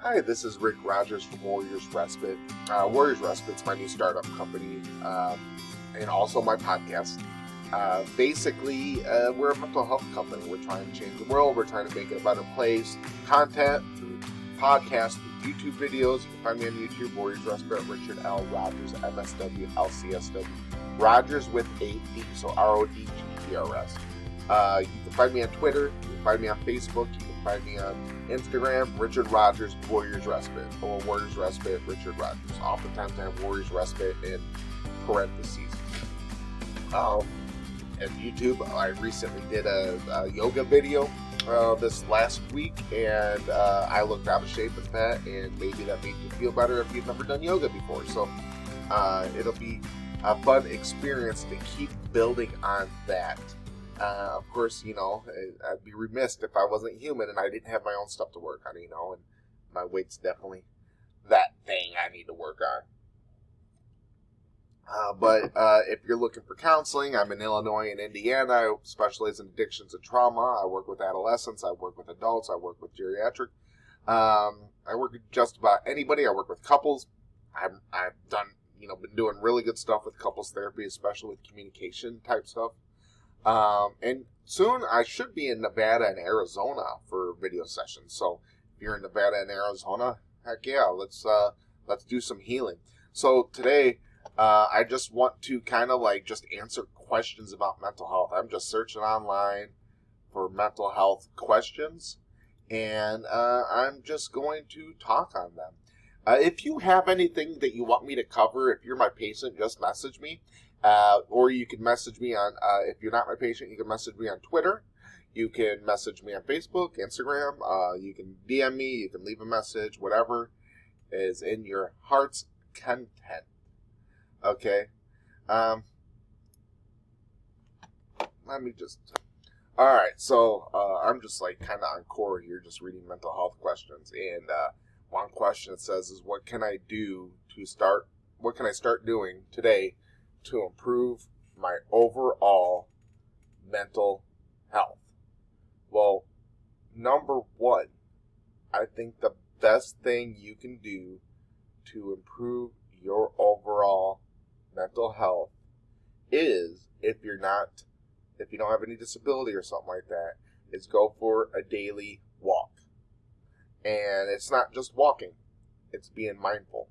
Hi, this is Rick Rogers from Warriors Respite. Warriors Respite's my new startup company, and also my podcast. Basically, we're a mental health company. We're trying to change the world. We're trying to make it a better place. Content through podcasts, through YouTube videos. You can find me on YouTube, Warriors Respite, Richard L. Rogers, MSW, LCSW. Rogers with a D, so RODGERS. You can find me on Twitter. You can find me on Facebook. You can find me on Instagram, Richard Rogers, Warriors Respite, or Warriors Respite, Richard Rogers. Oftentimes I have Warriors Respite in parentheses. And YouTube, I recently did a yoga video this last week, and I looked out of shape with that, and maybe that made you feel better if you've never done yoga before. So it'll be a fun experience to keep building on that. Of course, I'd be remiss if I wasn't human and I didn't have my own stuff to work on, and my weight's definitely that thing I need to work on. But if you're looking for counseling, I'm in Illinois and Indiana. I specialize in addictions and trauma. I work with adolescents. I work with adults. I work with geriatric. I work with just about anybody. I work with couples. I've done, been doing really good stuff with couples therapy, especially with communication type stuff. And soon I should be in Nevada and Arizona for video sessions. So if you're in Nevada and Arizona, heck yeah, let's do some healing. So today, I just want to kind of just answer questions about mental health. I'm just searching online for mental health questions, and I'm just going to talk on them. If you have anything that you want me to cover, if you're my patient, just message me. Or you can message me on, if you're not my patient, you can message me on Twitter. You can message me on Facebook, Instagram. You can DM me. You can leave a message, whatever is in your heart's content. Okay. Let me just... Alright, so I'm just kind of on core here, just reading mental health questions. And one question it says is, what can I start doing today to improve my overall mental health? Well, number one, I think the best thing you can do to improve your overall mental health is, if you don't have any disability or something like that, is go for a daily walk. And it's not just walking, it's being mindful.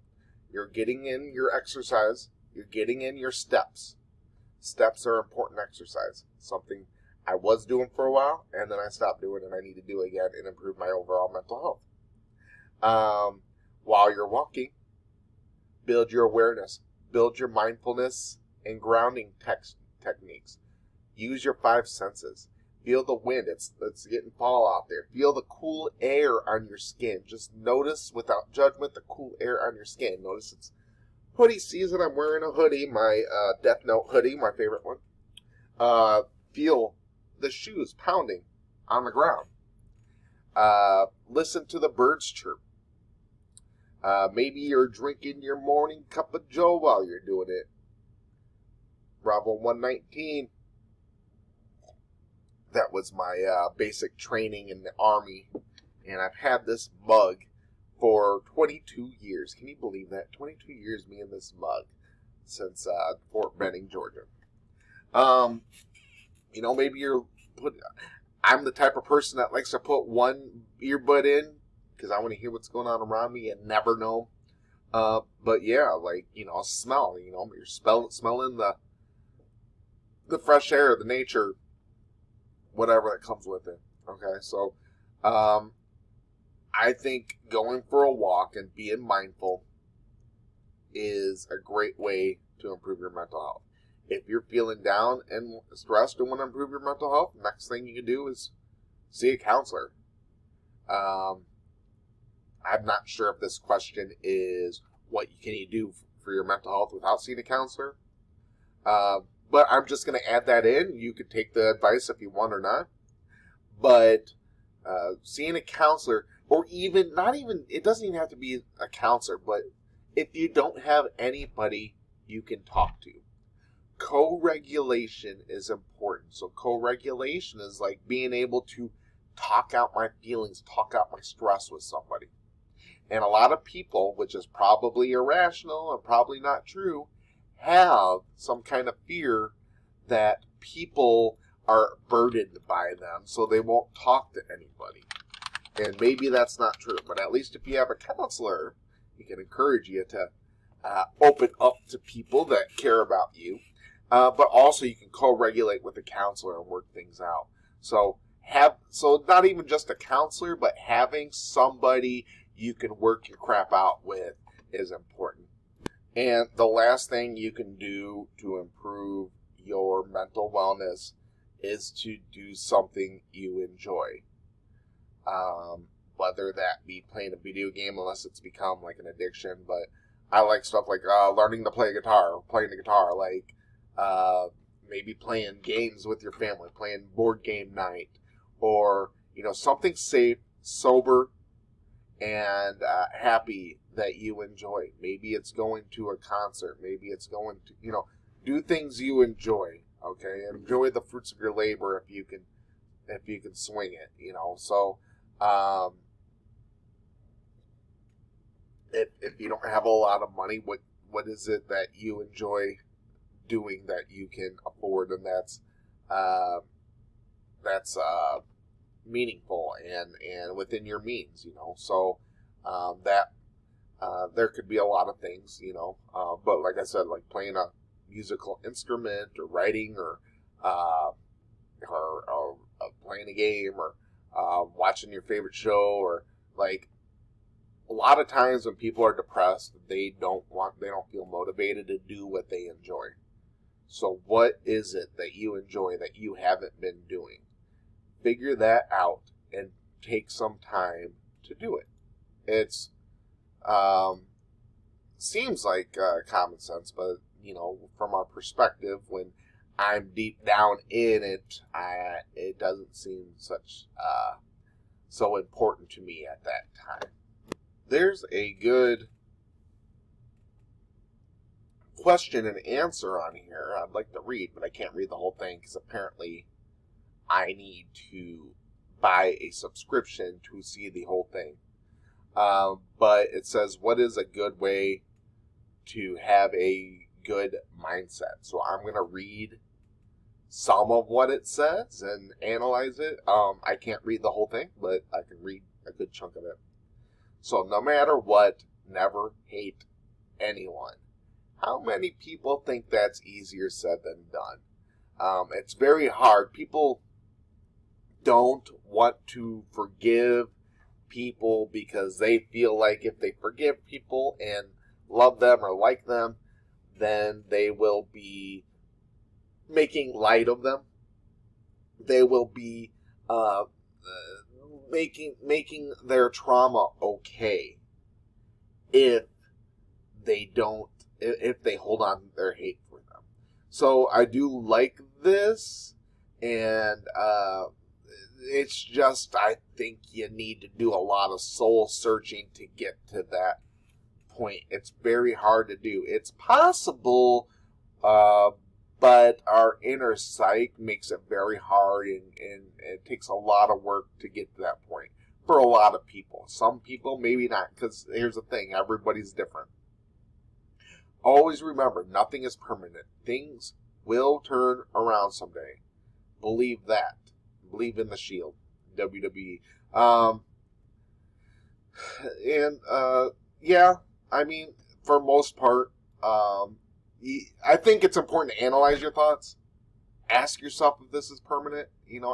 You're getting in your exercise. You're getting in your steps. Steps are important exercise. Something I was doing for a while, and then I stopped doing, and I need to do again and improve my overall mental health. While you're walking, build your awareness. Build your mindfulness and grounding techniques. Use your 5 senses. Feel the wind. It's getting fall out there. Feel the cool air on your skin. Just notice, without judgment, the cool air on your skin. Notice it's hoodie season. I'm wearing a hoodie, my Death Note hoodie, my favorite one. Feel the shoes pounding on the ground. Listen to the birds chirp. Maybe you're drinking your morning cup of joe while you're doing it. Bravo 119. That was my basic training in the Army. And I've had this mug for 22 years. Can you believe that? 22 years me in this mug since Fort Benning, Georgia. Maybe I'm the type of person that likes to put one earbud in because I want to hear what's going on around me and never know. But yeah, smell. You're smelling the fresh air, the nature, whatever that comes with it. Okay, so I think going for a walk and being mindful is a great way to improve your mental health. If you're feeling down and stressed and want to improve your mental health, next thing you can do is see a counselor. I'm not sure if this question is what can you do for your mental health without seeing a counselor. But I'm just going to add that in. You could take the advice if you want or not. But seeing a counselor, or it doesn't even have to be a counselor, but if you don't have anybody you can talk to, co-regulation is important. So co-regulation is like being able to talk out my feelings, talk out my stress with somebody. And a lot of people, which is probably irrational and probably not true, have some kind of fear that people are burdened by them, so they won't talk to anybody. And maybe that's not true, but at least if you have a counselor, he can encourage you to open up to people that care about you. But also you can co-regulate with the counselor and work things out. So not even just a counselor, but having somebody you can work your crap out with is important. And the last thing you can do to improve your mental wellness is to do something you enjoy. Whether that be playing a video game, unless it's become like an addiction, but I like stuff like learning to play guitar, playing the guitar, like maybe playing games with your family, playing board game night, or something safe, sober, and happy that you enjoy. Maybe it's going to a concert. Maybe it's going to do things you enjoy. Okay, enjoy the fruits of your labor if you can swing it. So if you don't have a lot of money, what is it that you enjoy doing that you can afford, and that's meaningful and within your means, so there could be a lot of things, but like I said, like playing a musical instrument or writing or playing a game or watching your favorite show, or like a lot of times when people are depressed, they don't feel motivated to do what they enjoy. So what is it that you enjoy that you haven't been doing? Figure that out and take some time to do it. It's seems like common sense, but from our perspective, when I'm deep down in it, it doesn't seem so important to me at that time. There's a good question and answer on here I'd like to read, but I can't read the whole thing because apparently I need to buy a subscription to see the whole thing. But it says, what is a good way to have a good mindset? So I'm going to read some of what it says and analyze it. I can't read the whole thing, but I can read a good chunk of it. So no matter what, never hate anyone. How many people think that's easier said than done? It's very hard. People don't want to forgive people because they feel like if they forgive people and love them or like them, then they will be making light of them. They will be making their trauma okay if they hold on to their hate for them. So I do like this, and it's just, I think you need to do a lot of soul searching to get to that point. It's very hard to do. It's possible, but our inner psyche makes it very hard, and it takes a lot of work to get to that point for a lot of people. Some people, maybe not, because here's the thing, everybody's different. Always remember, nothing is permanent. Things will turn around someday. Believe that. Believe in the Shield. WWE. Yeah, I mean, for most part, I think it's important to analyze your thoughts. Ask yourself if this is permanent.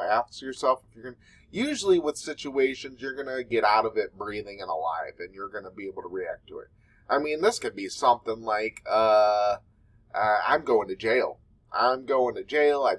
Ask yourself if you're going to... Usually with situations, you're going to get out of it breathing and alive, and you're going to be able to react to it. I mean, this could be something like, I'm going to jail. I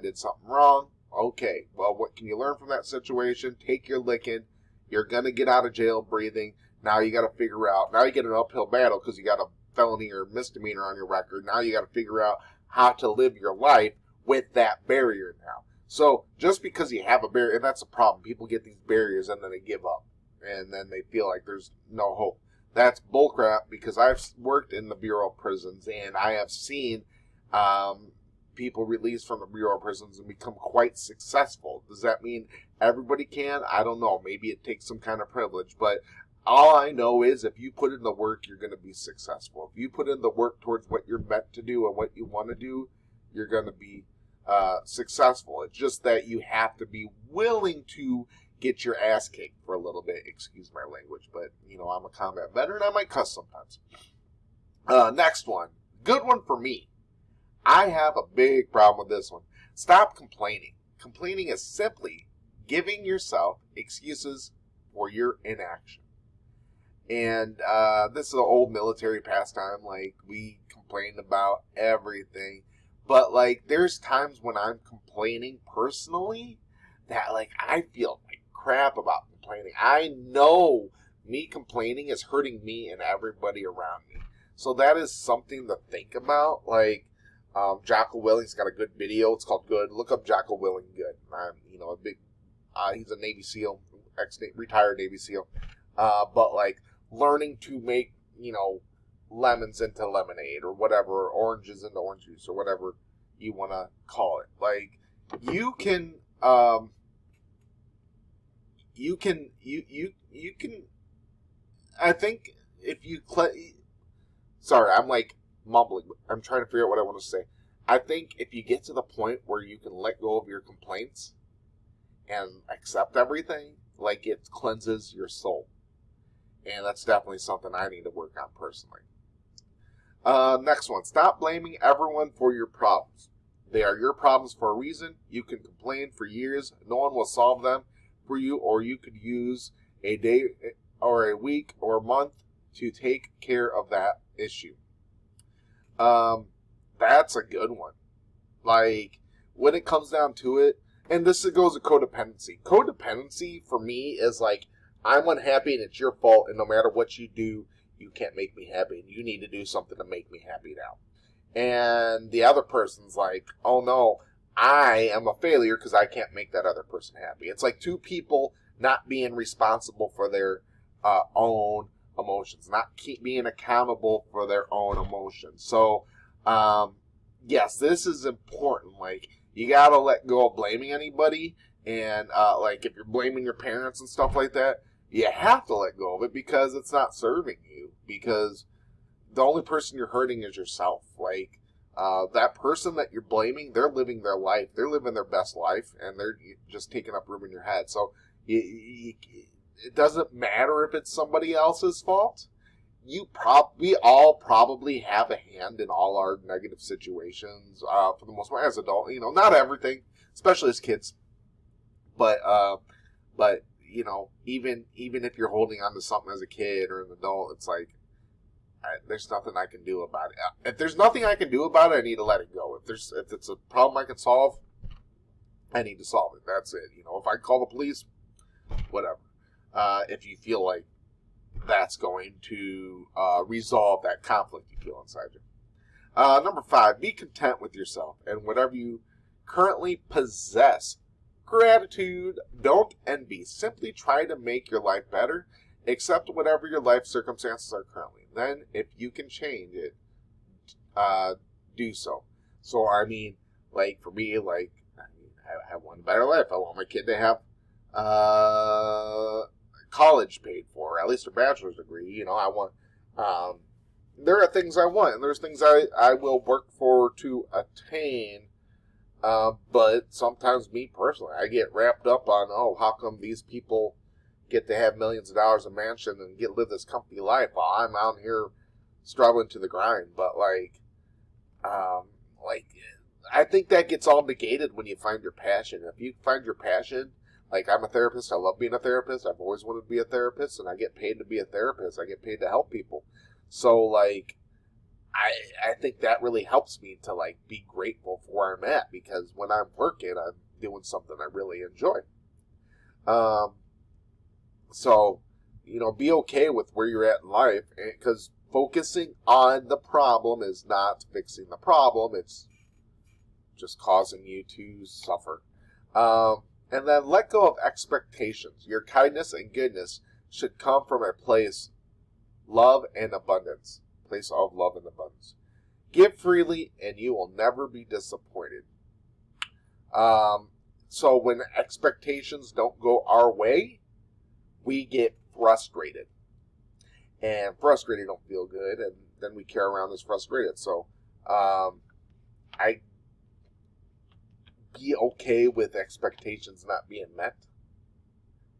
did something wrong. Okay, well, what can you learn from that situation? Take your licking. You're going to get out of jail breathing. Now you got to figure out, now you get an uphill battle because you got a felony or misdemeanor on your record. Now you got to figure out how to live your life with that barrier now. So just because you have a barrier, and that's a problem. People get these barriers and then they give up. And then they feel like there's no hope. That's bullcrap, because I've worked in the Bureau of Prisons and I have seen people released from the Bureau of Prisons and become quite successful. Does that mean everybody can? I don't know. Maybe it takes some kind of privilege, but all I know is if you put in the work, you're going to be successful. If you put in the work towards what you're meant to do and what you want to do, you're going to be successful. It's just that you have to be willing to get your ass kicked for a little bit. Excuse my language, but, I'm a combat veteran. I might cuss sometimes. Next one. Good one for me. I have a big problem with this one. Stop complaining. Complaining is simply giving yourself excuses for your inaction. And this is an old military pastime. Like, we complain about everything. But, like, there's times when I'm complaining personally that, like, I feel like crap about complaining. I know me complaining is hurting me and everybody around me. So that is something to think about. Like, Jocko Willing's got a good video. It's called Good. Look up Jocko Willing Good. I'm, a big, he's a Navy SEAL, retired Navy SEAL. But, like, learning to make, lemons into lemonade or whatever, or oranges into orange juice or whatever you want to call it. Like, you can, I think if you, sorry, I'm like mumbling. I'm trying to figure out what I want to say. I think if you get to the point where you can let go of your complaints and accept everything, like, it cleanses your soul. And that's definitely something I need to work on personally. Next one. Stop blaming everyone for your problems. They are your problems for a reason. You can complain for years. No one will solve them for you, or you could use a day or a week or a month to take care of that issue. That's a good one. Like, when it comes down to it, and this goes to codependency. Codependency for me is like, I'm unhappy and it's your fault, and no matter what you do, you can't make me happy, and you need to do something to make me happy now. And the other person's like, oh no, I am a failure because I can't make that other person happy. It's like two people not being responsible for their own emotions, not being accountable for their own emotions. So, yes, this is important. Like, you gotta let go of blaming anybody, and like, if you're blaming your parents and stuff like that, you have to let go of it because it's not serving you. Because the only person you're hurting is yourself. Like, that person that you're blaming, they're living their life. They're living their best life, and they're just taking up room in your head. So it doesn't matter if it's somebody else's fault. We all probably have a hand in all our negative situations, for the most part, as adults. Not everything, especially as kids. But even if you're holding on to something as a kid or an adult, it's like, there's nothing I can do about it. If there's nothing I can do about it, I need to let it go. If it's a problem I can solve, I need to solve it. That's it. If I call the police, whatever. If you feel like that's going to resolve that conflict you feel inside you. Number 5, be content with yourself and whatever you currently possess. Gratitude. Don't envy. Simply try to make your life better. Accept whatever your life circumstances are currently. Then, if you can change it, do so. So, I mean, like, for me, like, I want a better life. I want my kid to have college paid for, at least a bachelor's degree. I want, there are things I want, and there's things I will work for to attain. But sometimes, me personally, I get wrapped up on, how come these people get to have millions of dollars a mansion and live this comfy life while I'm out here struggling to the grind. But I think that gets all negated when you find your passion. If you find your passion, like, I'm a therapist, I love being a therapist, I've always wanted to be a therapist, and I get paid to be a therapist, I get paid to help people. So, like, I think that really helps me to, like, be grateful for where I'm at, because when I'm working, I'm doing something I really enjoy. So, be okay with where you're at in life, because focusing on the problem is not fixing the problem. It's just causing you to suffer. And then let go of expectations. Your kindness and goodness should come from a place of love and abundance. Give freely, and you will never be disappointed. So when expectations don't go our way, we get frustrated. and frustrated don't feel good, and then we carry around this frustrated. So I be okay with expectations not being met,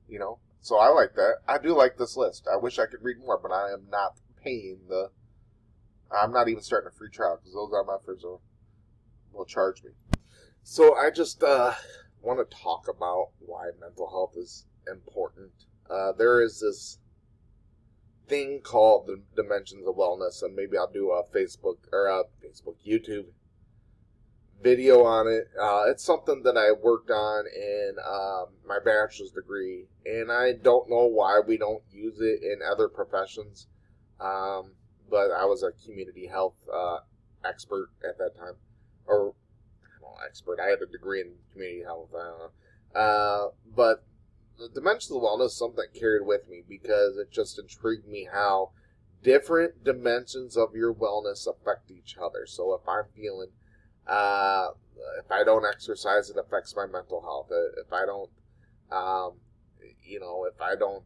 you know. So I like that. I do like this list. I wish I could read more, but I am not paying the. I'm not even starting a free trial because those MFers will charge me. So I just want to talk about why mental health is important. There is this thing called the Dimensions of Wellness, and maybe I'll do a YouTube video on it. It's something that I worked on in my bachelor's degree, and I don't know why we don't use it in other professions. But I was a community health expert at that time, or expert. I had a degree in community health. I don't know. But the Dimensions of Wellness is something that carried with me because it just intrigued me how different dimensions of your wellness affect each other. So if I'm feeling if I don't exercise, it affects my mental health. If I don't, if I don't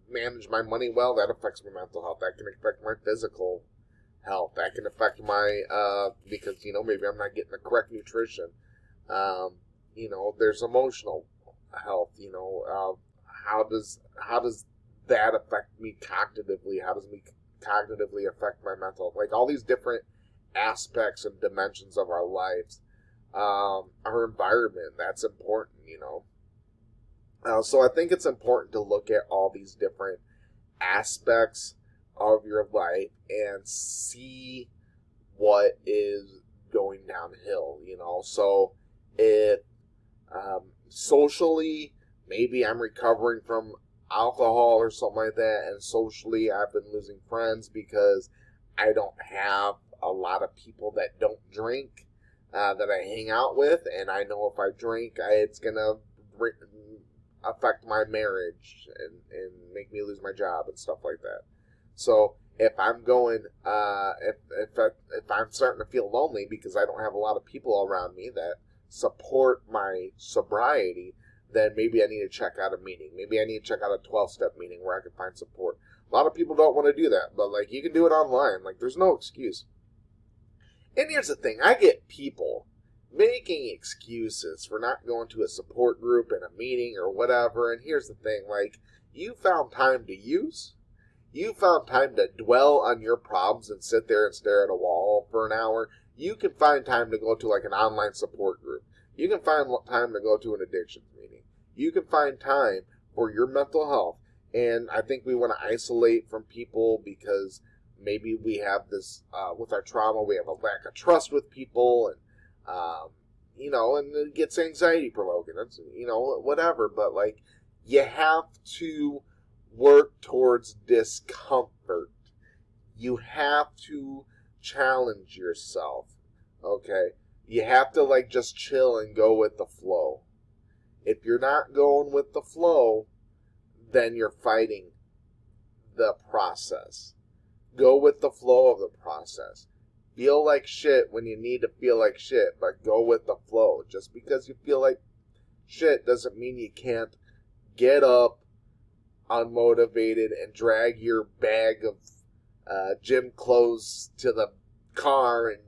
manage my money well, that affects my mental health. That can affect my physical health. That can affect my, because, maybe I'm not getting the correct nutrition. There's emotional health. How does that affect me cognitively? How does me cognitively affect my mental health? Like all these different aspects and dimensions of our lives, our environment, that's important, so I think it's important to look at all these different aspects of your life and see what is going downhill, so if socially, maybe I'm recovering from alcohol or something like that, and socially I've been losing friends because I don't have a lot of people that don't drink that I hang out with, and I know if I drink, it's going to affect my marriage and make me lose my job and stuff like that. So if I'm going, if I'm starting to feel lonely because I don't have a lot of people around me that support my sobriety, then maybe I need to check out a meeting. Maybe I need to check out a 12-step meeting where I can find support. A lot of people don't want to do that, but you can do it online. There's no excuse. And here's the thing, I get people making excuses for not going to a support group and a meeting or whatever, and here's the thing, you found time to use, you found time to dwell on your problems and sit there and stare at a wall for an hour. You can find time to go to an online support group. You can find time to go to an addictions meeting. You can find time for your mental health, and I think we want to isolate from people because maybe we have this, with our trauma, we have a lack of trust with people, and, and it gets anxiety provoking. It's, whatever. But, you have to work towards discomfort. You have to challenge yourself, okay? You have to, just chill and go with the flow. If you're not going with the flow, then you're fighting the process. Go with the flow of the process. Feel like shit when you need to feel like shit, but go with the flow. Just because you feel like shit doesn't mean you can't get up unmotivated and drag your bag of gym clothes to the car and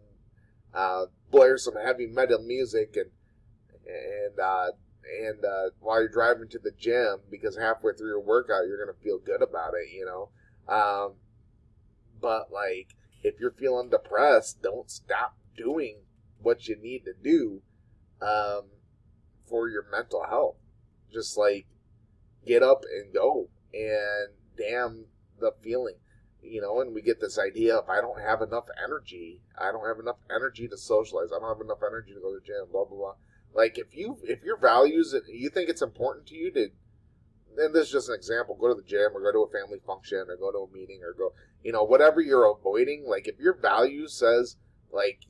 blare some heavy metal music and while you're driving to the gym, because halfway through your workout you're gonna feel good about it, But if you're feeling depressed, don't stop doing what you need to do for your mental health. Just get up and go, and damn the feeling, and we get this idea of I don't have enough energy. I don't have enough energy to socialize. I don't have enough energy to go to the gym, blah, blah, blah. If your values, you think it's important to you to, and this is just an example, go to the gym or go to a family function or go to a meeting or go, whatever you're avoiding, if your value says,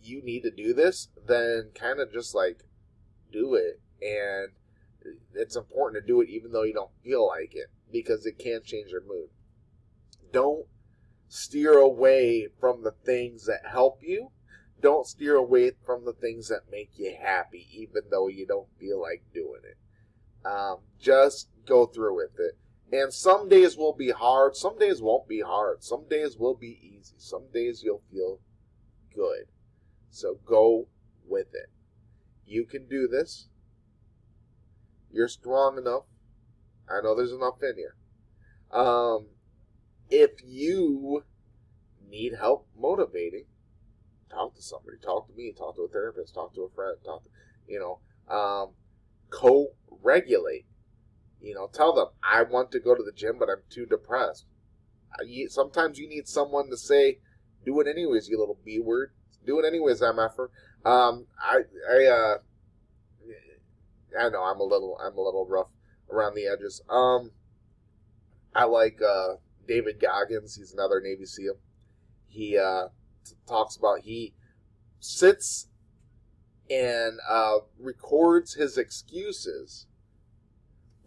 you need to do this, then kind of just, do it. And it's important to do it even though you don't feel like it, because it can change your mood. Don't steer away from the things that help you. Don't steer away from the things that make you happy, even though you don't feel like doing it. Just go through with it. And some days will be hard. Some days won't be hard. Some days will be easy. Some days you'll feel good. So go with it. You can do this. You're strong enough. I know there's enough in you. If you need help motivating, talk to somebody. Talk to me. Talk to a therapist. Talk to a friend. Co-regulate. Tell them, I want to go to the gym, but I'm too depressed. Sometimes you need someone to say, do it anyways, you little B word. Do it anyways, MFer. I know I'm a little rough around the edges. I like David Goggins. He's another Navy SEAL. He talks about, he sits and records his excuses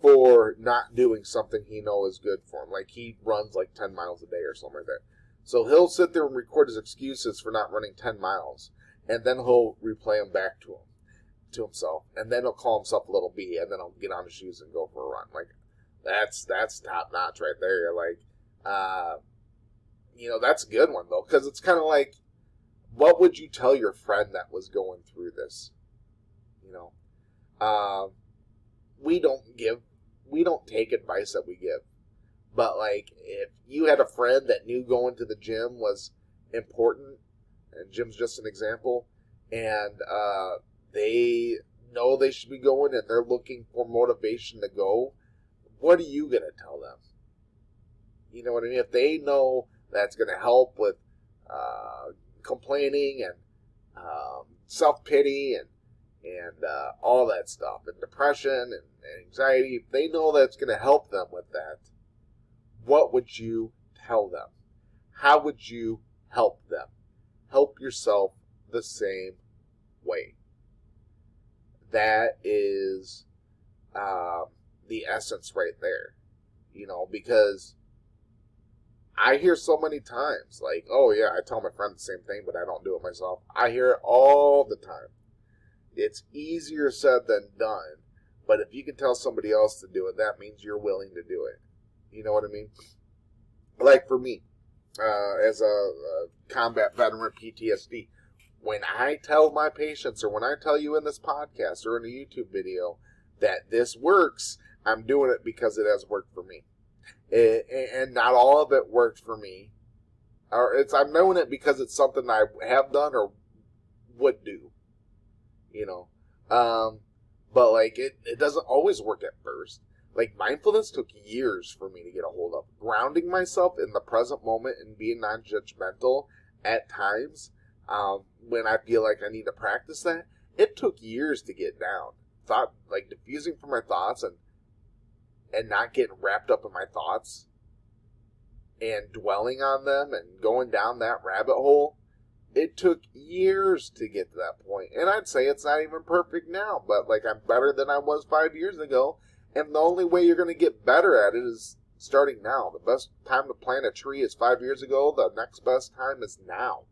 for not doing something he knows is good for him. Like, he runs like 10 miles a day or something like that. So he'll sit there and record his excuses for not running 10 miles, and then he'll replay them back to himself, and then he'll call himself a little B, and then he'll get on his shoes and go for a run. Like, that's top notch right there. Like, that's a good one though, because it's kind of like, what would you tell your friend that was going through this? We don't take advice that we give. But, like, if you had a friend that knew going to the gym was important, and gym's just an example, and they know they should be going and they're looking for motivation to go, what are you going to tell them? You know what I mean? If they know that's going to help with complaining and self-pity and all that stuff, and depression and anxiety, if they know that's going to help them with that, what would you tell them? How would you help them? Help yourself the same way. That is the essence right there. Because I hear so many times, like, oh yeah, I tell my friend the same thing, but I don't do it myself. I hear it all the time. It's easier said than done, but if you can tell somebody else to do it, that means you're willing to do it. You know what I mean? Like for me, as a combat veteran, PTSD, when I tell my patients, or when I tell you in this podcast or in a YouTube video that this works, I'm doing it because it has worked for me. And not all of it worked for me. I'm doing it because it's something I have done or would do. But like it doesn't always work at first. Like, mindfulness took years for me to get a hold of. Grounding myself in the present moment and being non-judgmental at times, when I feel like I need to practice that, it took years to get down. Diffusing from my thoughts and not getting wrapped up in my thoughts and dwelling on them and going down that rabbit hole. It took years to get to that point. And I'd say it's not even perfect now, but like, I'm better than I was 5 years ago. And the only way you're going to get better at it is starting now. The best time to plant a tree is 5 years ago. The next best time is now.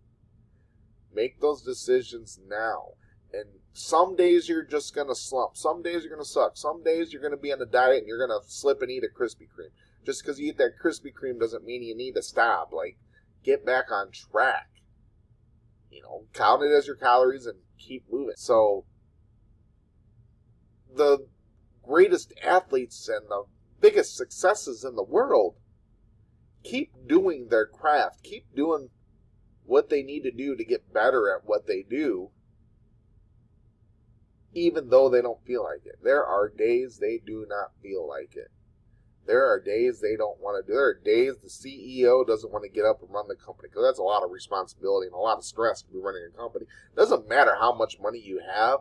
Make those decisions now. And some days you're just going to slump. Some days you're going to suck. Some days you're going to be on a diet and you're going to slip and eat a Krispy Kreme. Just because you eat that Krispy Kreme doesn't mean you need to stop. Like, get back on track. Count it as your calories and keep moving. So, the greatest athletes and the biggest successes in the world keep doing their craft. Keep doing what they need to do to get better at what they do, even though they don't feel like it. There are days they do not feel like it. There are days they don't want to do it. There are days the CEO doesn't want to get up and run the company, because that's a lot of responsibility and a lot of stress to be running a company. It doesn't matter how much money you have.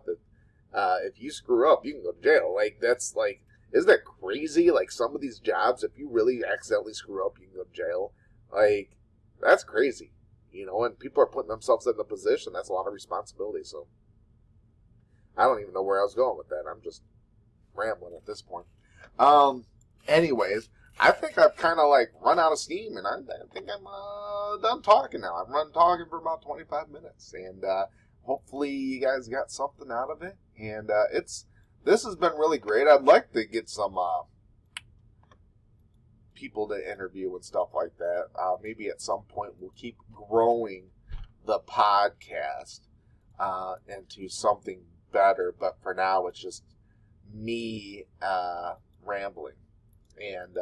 If you screw up, you can go to jail. Like, that's like, isn't that crazy? Like, some of these jobs, if you really accidentally screw up, you can go to jail. Like, that's crazy. And people are putting themselves in the position. That's a lot of responsibility. So, I don't even know where I was going with that. I'm just rambling at this point. Anyways, I think I've kind of like run out of steam, and I think I'm done talking now. I've run talking for about 25 minutes, and hopefully you guys got something out of it. And this has been really great. I'd like to get some people to interview and stuff like that. Maybe at some point we'll keep growing the podcast into something better. But for now, it's just me rambling and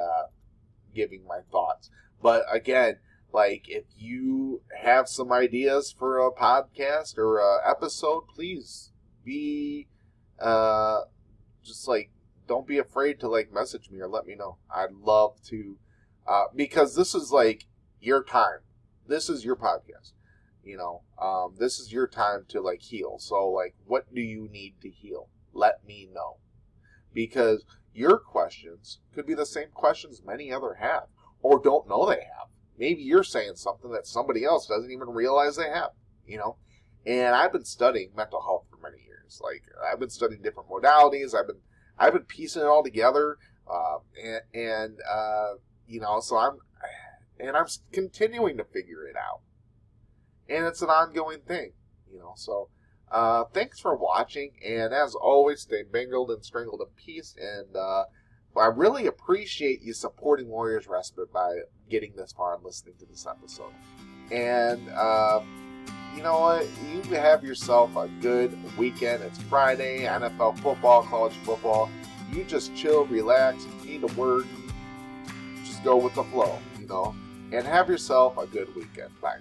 giving my thoughts. But again, like, if you have some ideas for a podcast or a episode, please be just like, don't be afraid to like message me or let me know. I'd love to, because this is like your time. This is your podcast. You know, this is your time to like heal. So like, what do you need to heal? Let me know, because your questions could be the same questions many other have or don't know they have. Maybe you're saying something that somebody else doesn't even realize they have, you know? And I've been studying mental health for many years. Like, I've been studying different modalities. I've been piecing it all together. You know, so I'm continuing to figure it out. And it's an ongoing thing, you know? So, thanks for watching. And as always, stay mangled and strangled in peace. And, I really appreciate you supporting Warriors Respite by getting this far and listening to this episode. And, you know what? You have yourself a good weekend. It's Friday, NFL football, college football. You just chill, relax. If you need to work, just go with the flow, you know? And have yourself a good weekend. Bye.